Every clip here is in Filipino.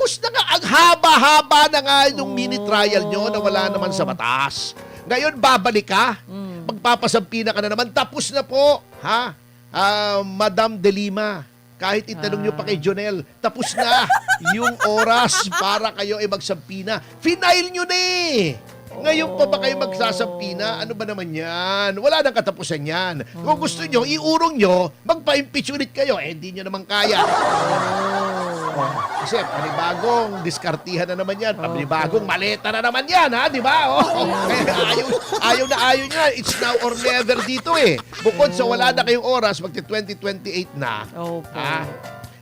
Tapos na nga, ang haba-haba na nga yung mini trial nyo na wala naman sa batas. Ngayon, babalik ka, magpapasampina ka na naman, tapos na po, ha? Madam De Lima, kahit itanong nyo pa kay Jonel, tapos na yung oras para kayo ay magsampina. Final nyo na eh! Ngayon pa ba kayo magsasampina? Ano ba naman yan? Wala nang katapusan yan. Kung gusto nyo, iurong nyo, magpa-impeach ulit kayo. Eh, hindi nyo naman kaya. Kasi panibagong diskartihan na naman yan. Panibagong maleta na naman yan, ha? Di ba? Kaya ayaw nyo. It's now or never dito eh. Bukod sa wala na kayong oras, magti-2028 na. Ha?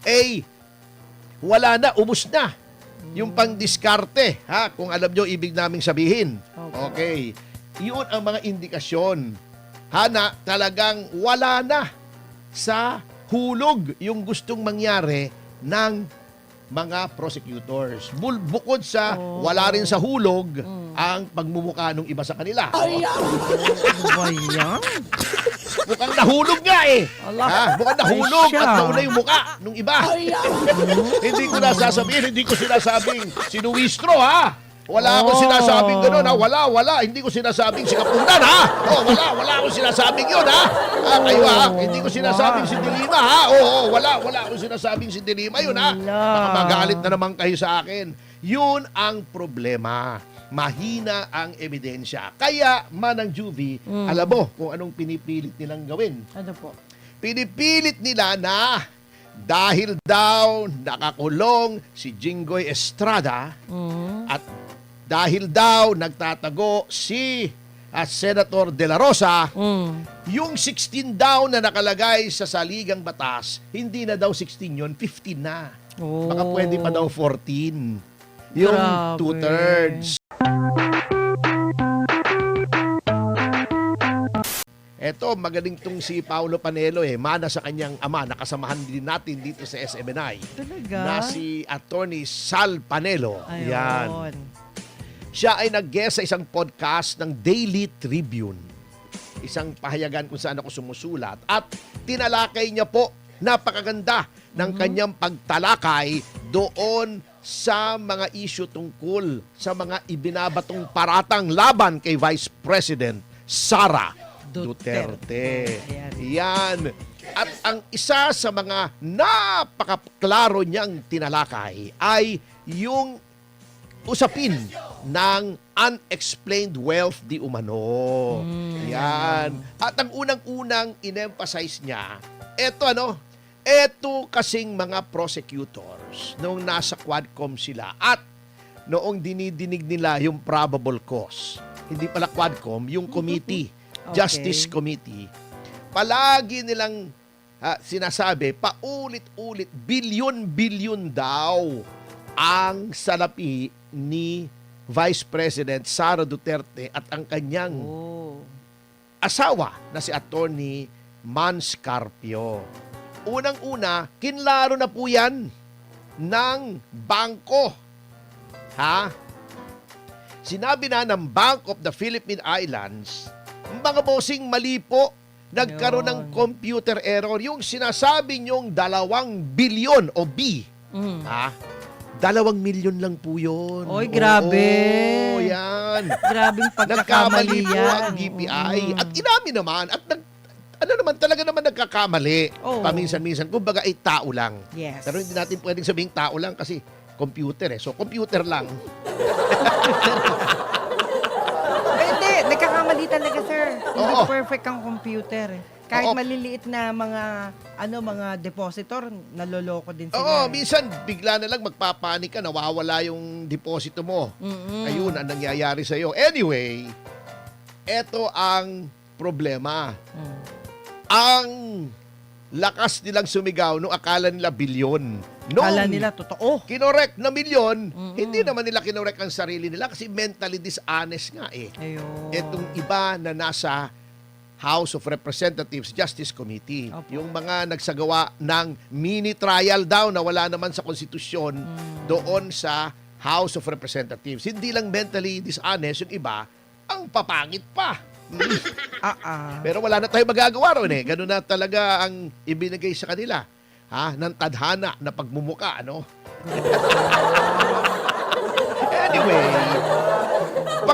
Eh, wala na, ubus na. Yung pang-diskarte, ha? Kung alam nyo, ibig naming sabihin. Okay. Yun ang mga indikasyon. Ha, na talagang wala na sa hulog yung gustong mangyari ng mga prosecutors. Bukod sa wala rin sa hulog ang pagmumukha ng iba sa kanila. Ano ba yan? Mukhang nahulog nga eh. Ha? Mukhang nahulog at nauna yung mukha nung iba. Hindi ko nasasabihin, hindi ko sinasabing sinuwistro, ha? Wala akong sinasabing gano'n, ha? Wala. Hindi ko sinasabing si Kapundan, ha? Wala akong sinasabing yun, ha? Kayo, ha? Hindi ko sinasabing si Dilima, ha? Wala akong sinasabing si Dilima yun, ha? Baka magalit na naman kayo sa akin. Yun ang problema. Mahina ang ebidensya. Kaya, Manang Juvie, alam mo kung anong pinipilit nilang gawin. Ano po? Pinipilit nila na dahil daw nakakulong si Jinggoy Estrada at dahil daw nagtatago si Senator De La Rosa, yung 16 daw na nakalagay sa saligang batas, hindi na daw 16 yun, 15 na. Baka pwede pa daw 14. Yung Grabe. 2/3. Eto, magaling tong si Paulo Panelo mana sa kanyang ama, nakasamahan din natin dito sa SMNI. Talaga? Na si Attorney Sal Panelo. Ayun. Yan. Siya ay nag-guest sa isang podcast ng Daily Tribune. Isang pahayagan kung saan ako sumusulat. At tinalakay niya po, napakaganda ng kanyang pagtalakay doon sa mga issue tungkol sa mga ibinabatong paratang laban kay Vice President Sara Duterte. Yan. At ang isa sa mga napakaklaro niyang tinalakay ay yung usapin ng unexplained wealth di umano. Yan. At ang unang-unang in-emphasize niya, eto kasing mga prosecutors noong nasa Quadcom sila at noong dinidinig nila yung probable cause. Hindi pala Quadcom, yung committee. Justice Committee, palagi nilang sinasabi, paulit-ulit, bilyon-bilyon daw ang salapi ni Vice President Sara Duterte at ang kanyang asawa na si Attorney Mans Carpio. Unang-una, kinlaro na po yan ng bangko. Ha? Sinabi na ng Bank of the Philippine Islands, mga bossing, mali po. Nagkaroon ng computer error. Yung sinasabi nyong 2 bilyon o B. 2 milyon lang po yun. Oy, grabe. Oo, yan. Grabing Nagkamali pagkakamali po yan. ang DPI. At inamin naman. At talaga naman nagkakamali. Paminsan-minsan. Kumbaga ay tao lang. Yes. Pero hindi natin pwedeng sabihing tao lang kasi computer So, computer lang. Nagkakamali talaga, sir. Hindi Oo. perfect ang computer. Kahit Oo. maliliit na mga depositor, naloloko din sila. Oo, minsan bigla na lang magpapanik ka, nawawala yung deposito mo. Ayun ang nangyayari sa iyo. Anyway, eto ang problema. Ang lakas nilang sumigaw nung akala nila bilyon. Kala nila totoo. Kinorek na milyon, hindi naman nila kinorek ang sarili nila kasi mentally dishonest nga eh. Ayun. Itong iba na nasa House of Representatives Justice Committee. Opo. Yung mga nagsagawa ng mini trial daw na wala naman sa konstitusyon doon sa House of Representatives. Hindi lang mentally dishonest, yung iba, ang papangit pa. Pero wala na tayong magagawa ron eh. Ganun na talaga ang ibinigay sa kanila. Ng tadhana na pagmumuka, ano?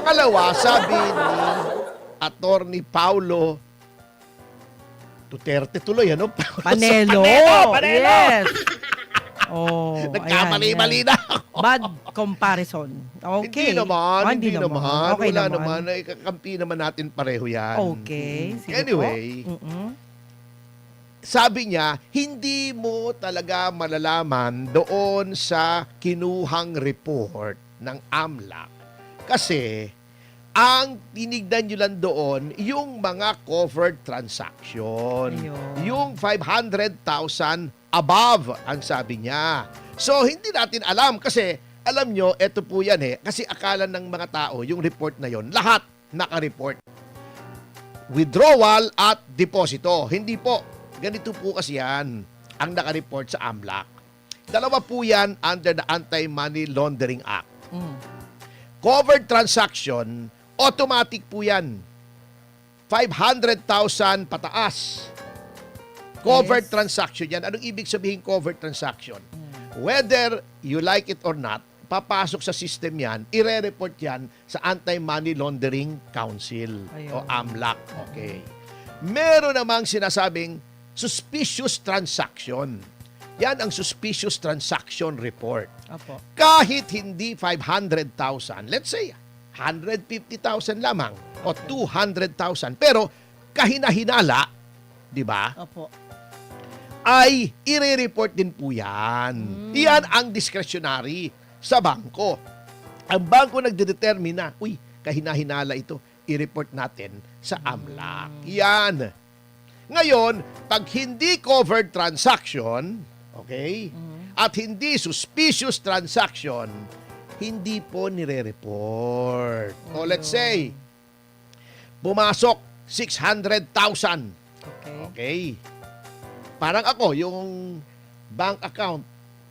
Pangalawa, sabi ni Attorney Paulo Duterte tuloy, ano? Panelo. Panelo! Yes. Oh, Nagkamali-mali na ako. Bad comparison. Okay. Hindi naman, Oh, hindi naman. Okay Wala naman. naman. Kakampi naman natin pareho yan. Okay. Sige Anyway, po. sabi niya, hindi mo talaga malalaman doon sa kinuhang report ng AMLAC. Kasi, ang tinignan nyo lang doon, yung mga covered transaction. Ayun. Yung 500,000 above, ang sabi niya. So, hindi natin alam kasi, alam nyo, eto po yan kasi akala ng mga tao, yung report na yon lahat naka-report. Withdrawal at deposito. Hindi po. Ganito po kasi yan ang naka-report sa AMLAC. Dalawa po yan under the Anti-Money Laundering Act. Covered transaction, automatic po yan. 500,000 pataas. Covered Yes. transaction yan. Anong ibig sabihin covered transaction? Whether you like it or not, papasok sa system yan, ire-report yan sa Anti-Money Laundering Council o Ayun. AMLAC. Okay. Meron namang sinasabing suspicious transaction. Yan ang suspicious transaction report. Opo. Kahit hindi 500,000, let's say 150,000 lamang o 200,000, pero kahina-hinala, di ba? Opo. Ay i-report din po yan. Yan ang discretionary sa bangko. Ang bangko nagdedetermine na, uy, kahina-hinala ito, i-report natin sa AMLAC. Yan. Ngayon, pag hindi covered transaction, okay, at hindi suspicious transaction, hindi po nire-report. O let's say, pumasok 600,000. Okay. Okay. Parang ako, yung bank account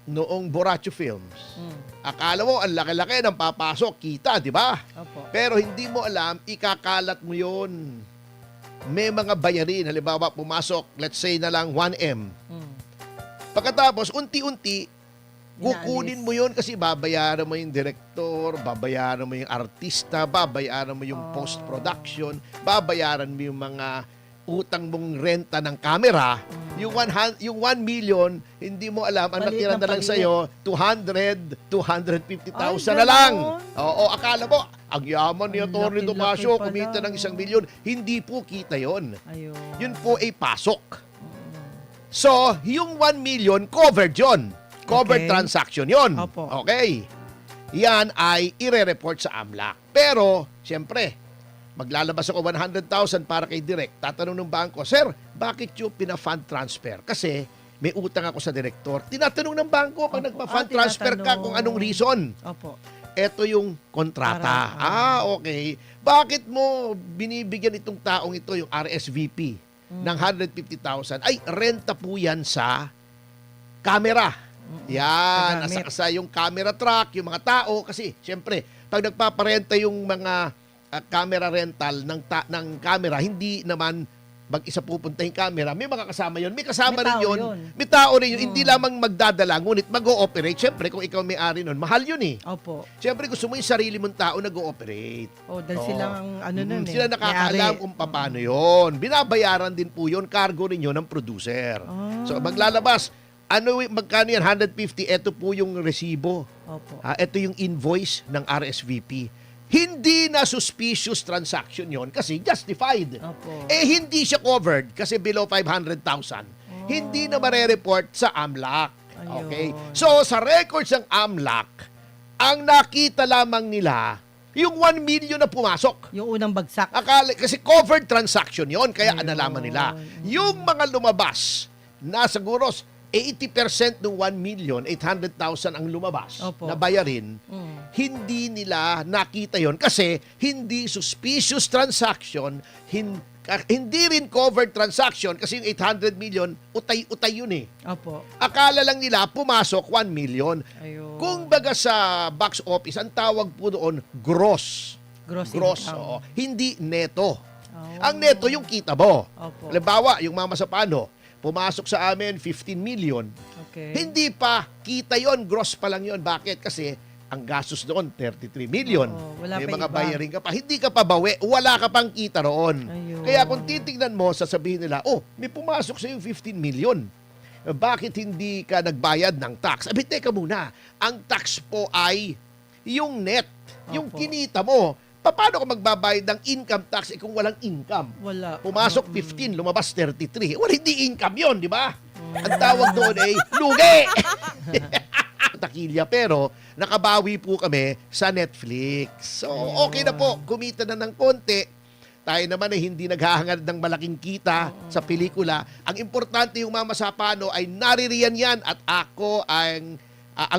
noong Borracho Films. Akala mo, ang laki-laki ng papasok, kita, di ba? Opo. Pero hindi mo alam, ikakalat mo yun. May mga bayarin. Halimbawa, pumasok, let's say na lang 1M. Pagkatapos, unti-unti, kukunin mo yun kasi babayaran mo yung director, babayaran mo yung artista, babayaran mo yung post-production, babayaran mo yung mga utang mong renta ng camera. Yung 1 million, hindi mo alam, ang Maliit natira na na lang palit. sa'yo, 250,000 Ay, na lang. ganon. Oo, akala mo, ang yaman ni Ang Atty. laki-laki Tomasio, pala. kumita ng 1 milyon. Hindi po kita yon. Ayun. Yun po ay pasok. So, yung 1 million, covered yon. Covered Okay. transaction yon. Opo. Okay. Yan ay ire-report sa AMLAC. Pero, siyempre, maglalabas ako 100,000 para kay Direk. Tatanong ng bangko, Sir, bakit yung pina-fund transfer? Kasi may utang ako sa direktor. Tinatanong ng bangko pag Opo. nagpa-fund transfer ka Tinatanong. kung anong reason. Opo. Ito yung kontrata. Okay. Bakit mo binibigyan itong taong ito, yung RSVP, ng 150,000? Ay, renta po yan sa camera. Yan, Sa gamit. nasa yung camera truck, yung mga tao. Kasi, siyempre, pag nagpaparenta yung mga camera rental ng camera, hindi naman mag-isa pupunta yung camera. May mga kasama yon. May kasama May rin tao yun. yun. May tao rin yun. Hindi lamang magdadala, ngunit mag-ooperate. Siyempre, kung ikaw may-ari nun, mahal yun eh. Opo. Siyempre, gusto mo yung sarili mong tao nag-ooperate. Oh, dahil Oo. sila ang ano nun eh. Sila nakakaalam may-ari. kung paano yon. Binabayaran din po yon, cargo rin yun ng producer. So, maglalabas. Magkano yan? 150. Ito po yung resibo. Opo. Ito yung invoice ng RSVP. Hindi na suspicious transaction yon kasi justified. Opo. Hindi siya covered kasi below 500,000. Hindi na marereport sa AMLAC. Okay? Ayun. So, sa records ng AMLAC, ang nakita lamang nila, yung 1 million na pumasok. Yung unang bagsak. Kasi covered transaction yon, kaya Ayun. nalaman nila. Yung mga lumabas, na siguro 80% ng 1,800,000 ang lumabas Opo. na bayarin, Mm. hindi nila nakita yon kasi hindi suspicious transaction, hindi rin covered transaction kasi yung 800 million, utay-utay yun eh. Opo. Akala lang nila pumasok 1 million. Ayun. Kung baga sa box office, ang tawag po doon, gross. Gross income. Oo. Hindi neto. Oh. Ang neto yung kita mo. Opo. Halimbawa, yung Mama Sapano, pumasok sa amin 15 million. Okay. Hindi pa kita yon, gross pa lang yon. Bakit? Kasi ang gastos doon, 33 million. Oo, wala May pa mga iba. bayarin ka pa. Hindi ka pa bawi, wala ka pang kita roon. Ayun. Kaya kung titignan mo, sasabihin nila, oh, may pumasok sa yung 15 million. Bakit hindi ka nagbayad ng tax? Abi, teka muna. Ang tax po ay yung net, yung Opo. kinita mo. Paano ka magbabayad ng income tax kung walang income? Wala. Pumasok 15, lumabas 33. Well, hindi income yon, di ba? Ang tawag doon ay lugi. Takilya, pero nakabawi po kami sa Netflix. So, okay na po. Kumita na ng konti. Tayo naman ay hindi naghahangad ng malaking kita sa pelikula. Ang importante yung Mama Sapano ay naririyan yan at ako ang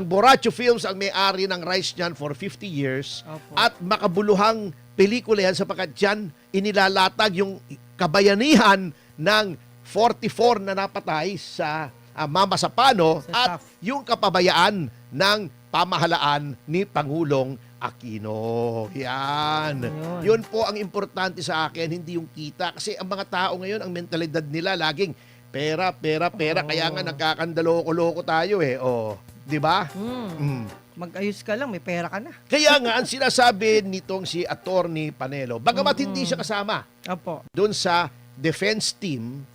Borracho Films ang may-ari ng rights niyan for 50 years. Opo. At makabuluhang pelikula yan sapagkat dyan inilalatag yung kabayanihan ng 44 na napatay sa Mama Sapano Sa at staff. yung kapabayaan ng pamahalaan ni Pangulong Aquino. Yan. Ayun. Yun po ang importante sa akin, hindi yung kita. Kasi ang mga tao ngayon, ang mentalidad nila laging pera, pera, pera. Oo. Kaya nga nagkakandaloko-loko tayo eh. Oh, di ba? Mm. Mag-ayos ka lang, may pera ka na. Kaya nga, ang sinasabi nitong si Attorney Panelo, bagamat hindi siya kasama Opo. doon sa defense team,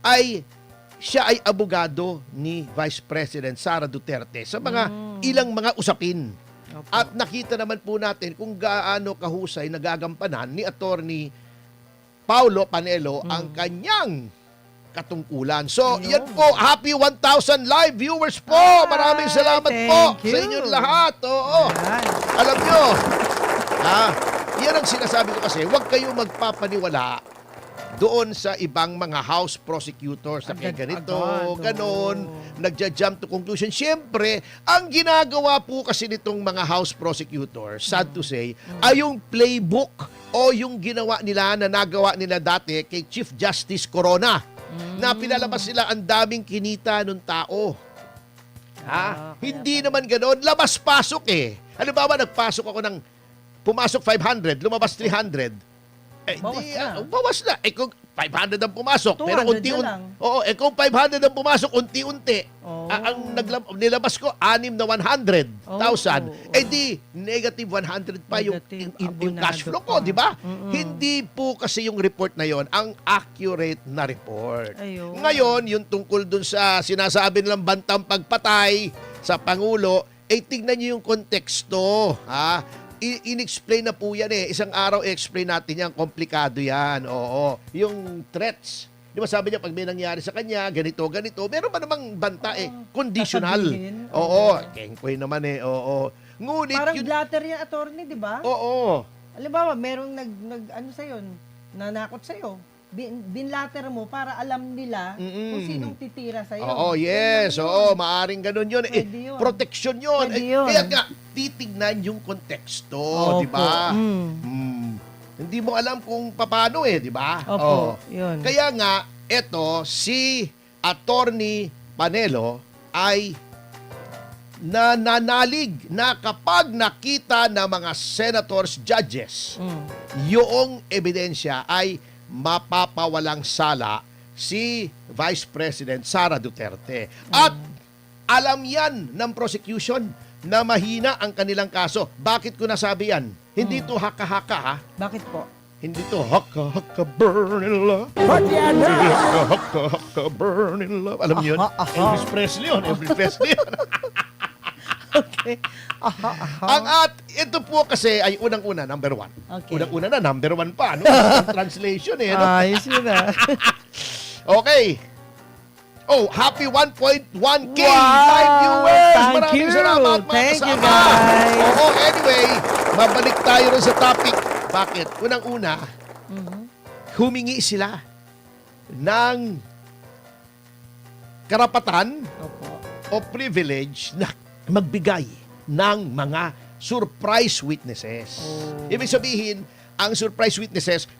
ay siya ay abogado ni Vice President Sara Duterte sa mga ilang mga usapin. Opo. At nakita naman po natin kung gaano kahusay nagagampanan ni Attorney Paulo Panelo ang kanyang katungkulan. So, Ayun. yan po. Happy 1,000 live viewers po. Ay, Maraming salamat thank po you. sa inyong lahat. Oo. Ayan. Alam nyo, yan ang sinasabi ko kasi, huwag kayong magpapaniwala doon sa ibang mga house prosecutors na kaya ganito, Agad-agad, ganon, oo. nagja-jump to conclusion. Siyempre, ang ginagawa po kasi nitong mga house prosecutors, sad to say, ay yung playbook o yung ginawa nila na nagawa nila dati kay Chief Justice Corona na pinalabas nila ang daming kinita ng tao. Ah, kaya Hindi naman ganoon. Labas-pasok eh. Halimbawa, nagpasok ako ng pumasok 500, lumabas 300. Bawas na. Bawas na. Kung 500 ang pumasok, 200 pero na unti-unti. lang. Oo, kung 500 ang pumasok, unti-unti. Oo. Ang nilabas ko, 6 na 100,000. Oo. Di, negative 100 pa yung, Negative, yung cash flow ko, abonado pa. di ba? Mm-mm. Hindi po kasi yung report na yon ang accurate na report. Ayun. Ngayon, yung tungkol dun sa sinasabi nilang bantang pagpatay sa Pangulo, tignan niyo yung konteksto. In-explain na po yan eh. Isang araw i-explain natin yan. Komplikado yan. Oo. Yung threats. Di ba sabi niya, pag may nangyari sa kanya, ganito, ganito. Meron ba namang banta eh? Conditional. sasabihin. Oo. Kengkoy naman eh. Oo. Ngunit Parang yun... blatter yan, attorney, di ba? Oo. Halimbawa, merong ano sa'yo, nanakot sa'yo. Binlatter mo para alam nila kung sinong titira sa'yo. Oo, yes. Oo, maaring ganun yun. Pwede yun. Protection yun. Pwede yun. Kaya nga, titignan yung konteksto, Opo. di ba? Mm. Hindi mo alam kung paano eh, di ba? Opo, yun. Kaya nga, eto, si Attorney Panelo ay nananalig na kapag nakita ng mga senators, judges, yung ebidensya ay mapapawalang sala si Vice President Sara Duterte. At alam yan ng prosecution na mahina ang kanilang kaso. Bakit ko nasabi yan? Hindi to haka-haka ha. Bakit po? Hindi to haka-haka burn in love. Haka-haka burn in love. Alam niyo yun? Elvis Presley yun. Elvis Presley yun. Okay. Ito po kasi ay unang-una, number one. Okay. Unang-una na, number one pa. No? Ang translation eh. No? Ayos yun ah. Okay. Oh, happy 1.1K Wow! live viewers! Thank Maraming you! salamat mga Thank you, kasama. guys! Oo, anyway, mabalik tayo rin sa topic. Bakit? Unang-una, humingi sila ng karapatan Opo. o privilege na magbigay ng mga surprise witnesses. Oh. Ibig sabihin, ang surprise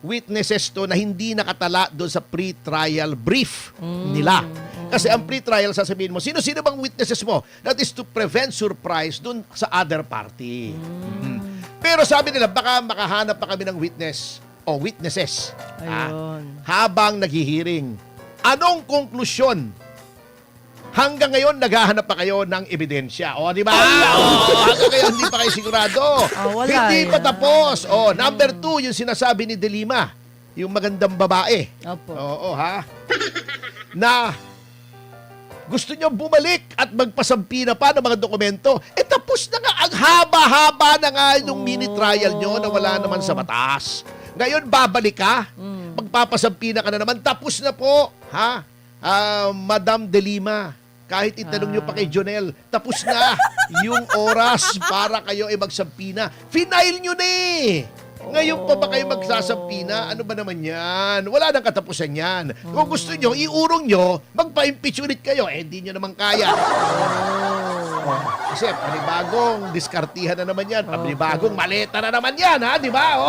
witnesses to na hindi nakatala doon sa pre-trial brief nila. Kasi ang pre-trial, sasabihin mo, sino-sino bang witnesses mo? That is to prevent surprise doon sa other party. Pero sabi nila, baka makahanap pa kami ng witness o witnesses Ayun. habang naghihiring. Anong konklusyon Hanggang ngayon, naghahanap pa kayo ng ebidensya. O, di ba? Hanggang ngayon, hindi pa kayo sigurado. Wala Hindi pa yan. tapos. O, number 2, yung sinasabi ni De Lima. Yung magandang babae. Opo. Oo, ha? Na gusto nyo bumalik at magpasampi na pa ng mga dokumento. Tapos na nga. Ang haba-haba na nga yung mini trial nyo na wala naman sa batas. Ngayon, babalik ka. Magpapasampi na ka na naman. Tapos na po. Ha? Madam De Lima. Kahit itanong nyo pa kay Jonel, tapos na yung oras para kayo ay magsampi na. Final nyo na eh. Ngayon pa ba kayo magsasampi na? Ano ba naman yan? Wala nang katapusan yan. Kung gusto nyo, iurong nyo, magpa-impeach ulit kayo. Hindi nyo naman kaya. Kasi panibagong diskartihan na naman yan. Panibagong maleta na naman yan, ha? Di ba?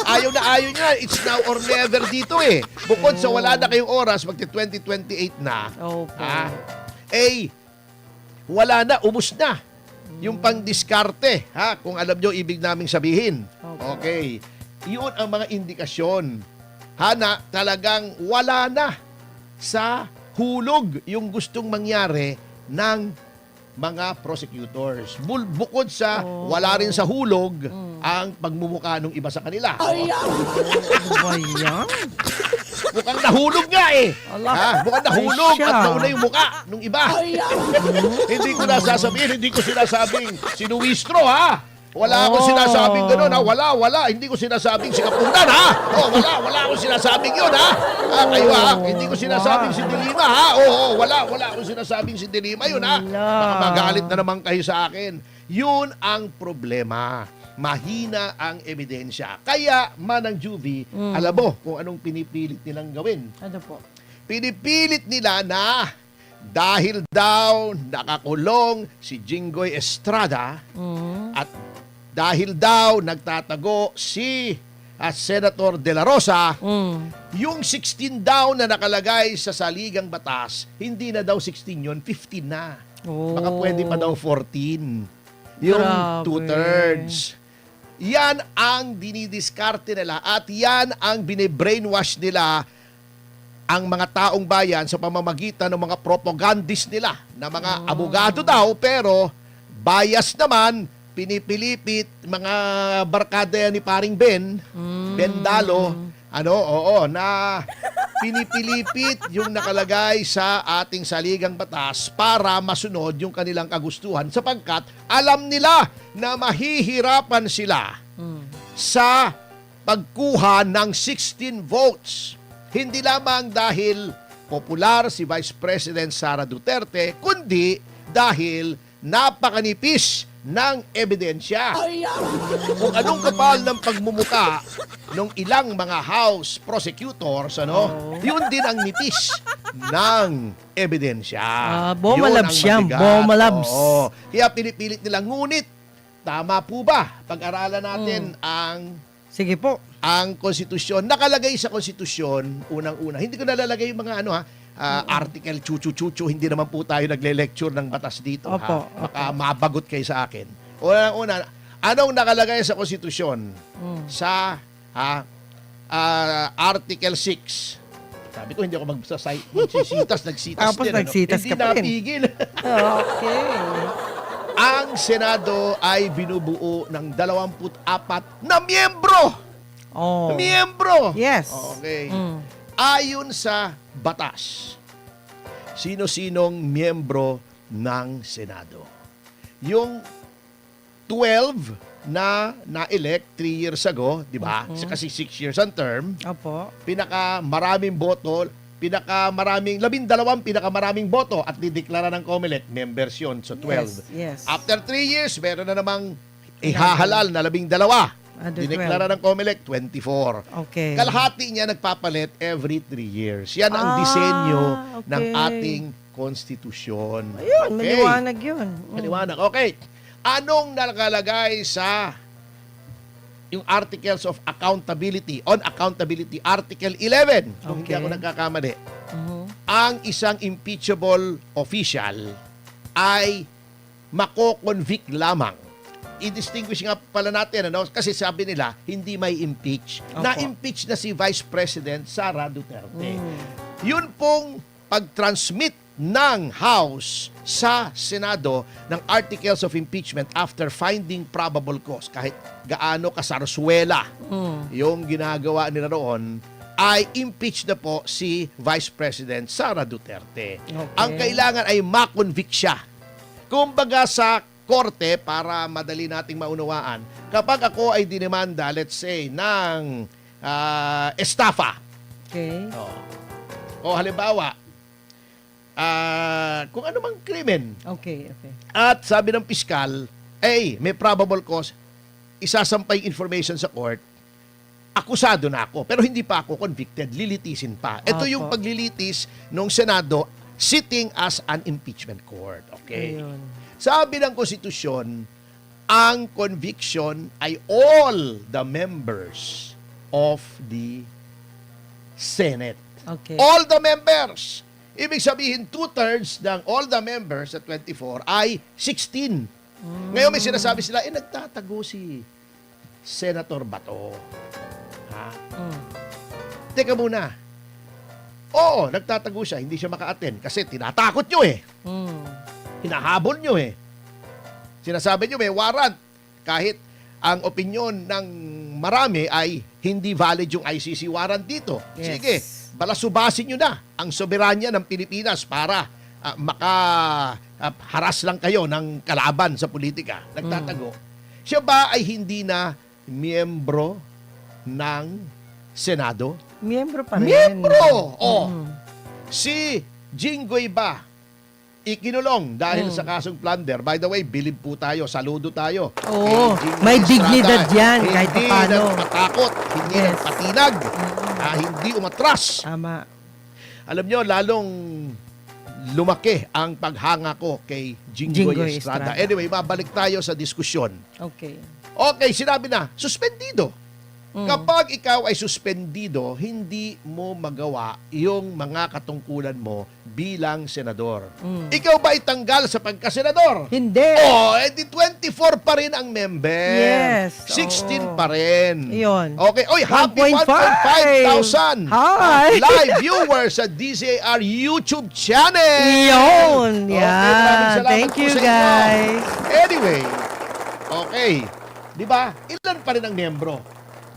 Kaya ayaw niya. It's now or never dito eh. Bukod sa wala na kayong oras, magti-2028 na. Opo. Wala na, ubus na. Yung pang-diskarte, ha? Kung alam nyo, ibig naming sabihin. Okay. Yun ang mga indikasyon. Ha, na talagang wala na sa hulog yung gustong mangyari ng mga prosecutors. Bukod sa wala rin sa hulog ang pagmumukha ng iba sa kanila. Ano ba yan? Mukhang nahulog nga eh. Ha? Mukhang nahulog Ay, at siya. nauna yung mukha nung iba. Hindi ko nasasabihin, hindi ko sinasabing sinuwistro ha. Wala akong sinasabing gano'n ha. Wala. Hindi ko sinasabing si Kapunan ha. Wala akong sinasabing yun ha. Kayo ha. Hindi ko sinasabing si Dilima ha. Wala akong sinasabing si Dilima yun ha. Baka magalit na naman kayo sa akin. Yun ang problema. Mahina ang ebidensya. Kaya, Manang Juvie, alam mo kung anong pinipilit nilang gawin. Ano po? Pinipilit nila na dahil daw nakakulong si Jinggoy Estrada at dahil daw nagtatago si Senator De La Rosa, yung 16 daw na nakalagay sa saligang batas, hindi na daw 16 yun, 15 na. Baka pwede pa daw 14. Yung Grabe. 2/3. Yan ang dinidiskarte nila at yan ang bine-brainwash nila ang mga taong bayan sa pamamagitan ng mga propagandist nila na mga abogado daw pero bias naman, pinipilipit mga barkada yan ni paring Ben Dalo, na pinipilipit yung nakalagay sa ating saligang batas para masunod yung kanilang kagustuhan sapagkat alam nila na mahihirapan sila sa pagkuha ng 16 votes. Hindi lamang dahil popular si Vice President Sara Duterte, kundi dahil napakanipis ng ebidensya. Kung anong kapal ng pagmumuka ng ilang mga House prosecutors, yun din ang nipis ng ebidensya. Bomalabs Yun ang yan, mabigat. bomalabs. Oo. Kaya pinipilit nila. Ngunit, tama po ba? Pag-aralan natin Sige po. ang konstitusyon. Nakalagay sa konstitusyon, unang-una. Hindi ko nalalagay yung mga article, chuchu-chuchu. Hindi naman po tayo nagle-lecture ng batas dito. Opo, Baka mabagot kayo sa akin. Unang-una, anong nakalagay sa konstitusyon? Sa Article 6. Sabi ko, hindi ako magsisitas. Nagsitas Tapos din. nagsitas Hindi ka pa rin. napigil. Okay. Ang Senado ay binubuo ng 24 na miyembro. Miyembro! Yes. Okay. Ayon sa batas, sino-sinong miyembro ng Senado? Yung 12 na na-elect 3 years ago, di ba? Kasi 6 years ang term. Opo. Pinakamaraming boto, pinakamaraming boto at dideklara ng COMELEC, members yun. So 12. Yes. After 3 years, meron na namang ihahalal na 12. Dineklara ng COMELEC, 24. Okay. Kalahati niya nagpapalit every 3 years. Yan ang disenyo okay. ng ating konstitusyon. Ayun, maliwanag yun. Maliwanag. Okay. Anong nakalagay sa yung Articles of Accountability, on Accountability, Article 11, kung hindi Okay. ako nagkakamali, ang isang impeachable official ay mako-convict lamang. I-distinguish nga pala natin, kasi sabi nila, hindi may impeach. Opo. Na-impeach na si Vice President Sara Duterte. Yun pong pag-transmit ng House sa Senado ng articles of impeachment after finding probable cause. Kahit gaano kasarsuela yung ginagawa nila roon, ay impeach na po si Vice President Sara Duterte. Okay. Ang kailangan ay ma-convict siya. Kumbaga sa korte, para madali nating maunawaan, kapag ako ay dinemanda, let's say, ng estafa, Okay. o halimbawa, kung ano mang krimen, Okay. at sabi ng piskal, may probable cause, isasampay information sa court, akusado na ako, pero hindi pa ako convicted, lilitisin pa. Ito Opo. yung paglilitis ng Senado sitting as an impeachment court. Okay? Ayun. Sabi ng konstitusyon, ang conviction ay all the members of the Senate. Okay. All the members. Ibig sabihin, 2/3 ng all the members sa 24 ay 16. Ngayon may sinasabi sila, nagtatago si Senator Bato. Ha? Teka muna. Oo, nagtatago siya. Hindi siya maka-attend kasi tinatakot nyo Hinahabol nyo Sinasabi nyo may warrant. Kahit ang opinyon ng marami ay hindi valid yung ICC warrant dito. Yes. Sige, balasubasin nyo na ang soberanya ng Pilipinas para makaharas lang kayo ng kalaban sa politika. Nagtatago. Siya ba ay hindi na miyembro ng Senado? Miyembro pa rin. Miyembro! Si Jinggoy ba ikinulong dahil sa kasong plunder? By the way, bilib po tayo, saludo tayo. Oo, Kay Jinggoy may Estrada. dignidad yan, kahit Hindi paano. nagpatakot, hindi Yes. nagpatinag, hindi umatras. Tama. Alam nyo, lalong lumaki ang paghanga ko kay Jinggoy Jinggoy Estrada. Estrada. Anyway, babalik tayo sa diskusyon. Okay. Okay, sinabi na, suspendido. Kapag ikaw ay suspendido, hindi mo magawa yung mga katungkulan mo bilang senador. Ikaw ba itanggal sa pagkasenador? Hindi. Di 24 pa rin ang member. Yes, 16 oo. pa rin. Iyon. Okay. Oy, happy 1.5 1.5. Hi! live viewers sa DZAR YouTube channel. Iyon. Okay, Yan. maraming salamat Thank po you, sa inyo. guys. Anyway, okay. Di ba? Ilan pa rin ang miyembro?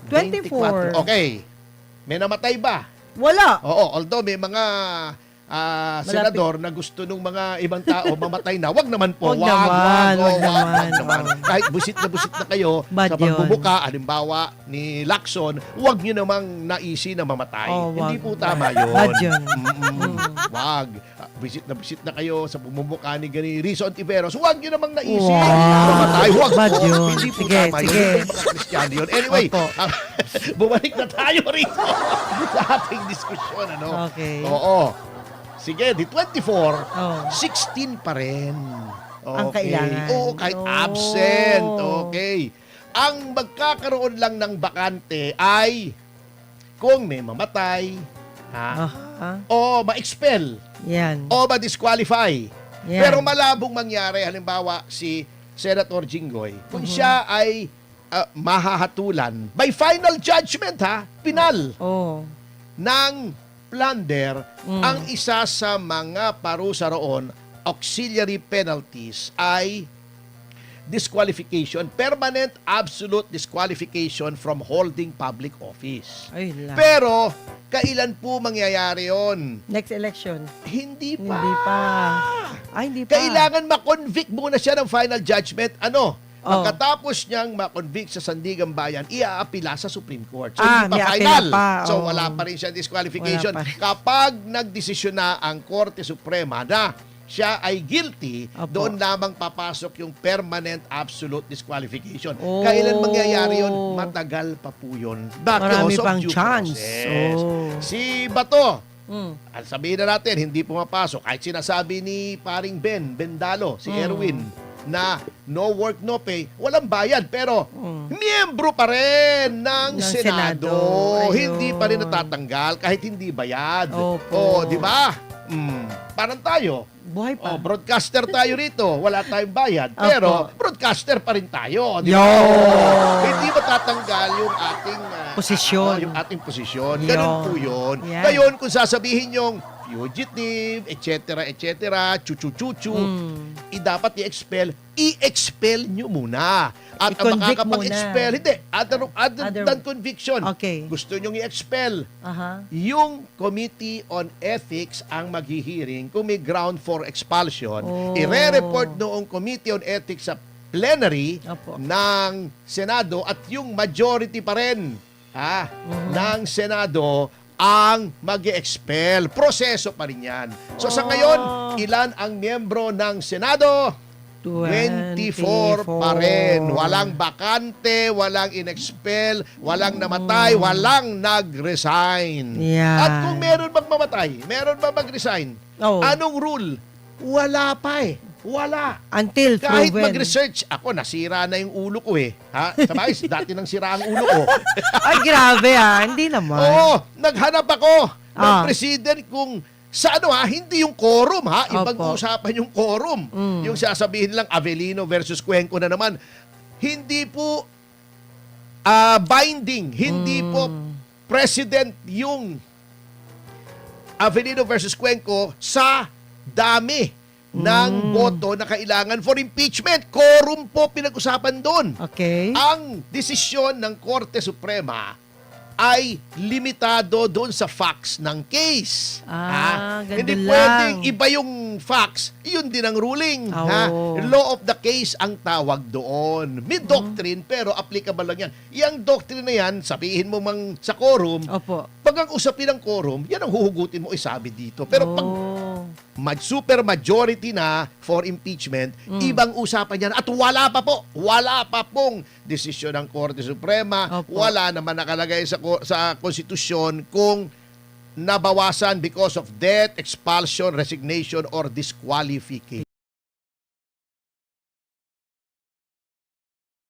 24. Okay. May namatay ba? Wala. Oo, although may mga senador na gusto nung mga ibang tao mamatay na. Wag naman po. Wag naman. Kahit busit na kayo Bad sa pagbubuka, halimbawa ni Lacson, wag nyo namang naisi na mamatay. Wag. Hindi po tama yun. Bad yun. Wag. Busit na kayo sa pagbubuka ni Rizzo Ontiveros. Wag nyo namang naisi Wow. mamatay. Wag Bad po. yun. Hindi po Sige, tama sige. yun. Hindi mga Kristiyano yun. Anyway, Opo. bumalik na tayo rito sa ating diskusyon. Ano? Okay. Oo. Sige, di 24, Oh. 16 pa rin. Ang kailangan. Oo, kahit Oh. absent. Okay. Ang magkakaroon lang ng bakante ay kung may mamatay, o ma-expel, Yan. o ma-disqualify. Yan. Pero malabong mangyari, halimbawa si Senator Jinggoy, kung siya ay mahahatulan by final judgment, pinal Oh. ng plunder, ang isa sa mga parusa roon, auxiliary penalties, ay disqualification, permanent absolute disqualification from holding public office. Ay, lang. Pero, kailan po mangyayari yon? Next election. Hindi pa. Hindi pa. Ay, hindi pa. Kailangan ma-convict muna siya ng final judgment. Oh. Pagkatapos niyang ma-convict sa Sandigan Bayan, iaapila sa Supreme Court. So, Ah, hindi may pa apela final. pa. So, Oh. wala pa rin siya disqualification. Wala pa rin. Kapag nagdesisyon na ang Korte Suprema na siya ay guilty, Opo. doon lamang papasok yung permanent absolute disqualification. Oh. Kailan mangyayari yun? Matagal pa po yun. Marami Because of pang due chance. process. Oh. Si Bato, Mm. sabihin na natin, hindi pumapasok. Kahit sinasabi ni paring Bendalo, si Erwin, na no work, no pay, walang bayad. Pero, miyembro pa rin ng Senado. Senado. Ayun. Hindi pa rin natatanggal kahit hindi bayad. Opo. Di ba? Parang tayo. Buhay pa. Broadcaster tayo rito. Wala tayong bayad. Opo. Pero, broadcaster pa rin tayo. Di Yo! ba? Hindi matatanggal yung ating Posisyon. yung ating posisyon. Yo. Ganun po yun. Yan. Ngayon, kung sasabihin yung fugitive, etc., chuchu-chuchu, dapat i-expel nyo muna. At ang I-convict makakapag-expel, muna. hindi, other Other- than conviction. Okay. Gusto nyong i-expel. Aha. Yung Committee on Ethics ang maghihiring kung may ground for expulsion. Oh. Ire-report noong Committee on Ethics sa plenary Opo. ng Senado at yung majority pa rin ng Senado ang mag-expel. Proseso pa rin yan. So sa ngayon, ilan ang miyembro ng Senado? 24 pa rin. Walang bakante, walang in-expel, walang namatay, walang nag-resign. Yan. At kung meron bang mamatay, meron ba mag-resign? Oh. Anong rule? Wala pa eh. Wala. Until Kahit proven. mag-research, ako nasira na yung ulo ko eh. Ha? Sabay, dati nang sira ang ulo ko. Ay, grabe Hindi naman. Oo, naghanap ako ng Ah. president kung sa hindi yung quorum ibang Opo. usapan yung quorum. Yung sasabihin lang Avellino versus Cuenco na naman. Hindi po binding, hindi po president yung Avellino versus Cuenco sa dami ng boto na kailangan for impeachment. Quorum po pinag-usapan doon. Okay. Ang desisyon ng Korte Suprema ay limitado doon sa facts ng case. Ganun Hindi lang. pwedeng iba yung facts, yun din ang ruling. Oo. Law of the case ang tawag doon. May doctrine pero applicable lang yan. Yang doctrine na yan, sabihin mo mang sa quorum, Opo. pag ang usapin ng quorum, yan ang huhugutin mo isabi dito. Pero pag super majority na for impeachment, ibang usapan yan. At wala pa pong desisyon ng Korte Suprema, Opo. wala naman nakalagay sa konstitusyon kung nabawasan because of death, expulsion, resignation, or disqualification.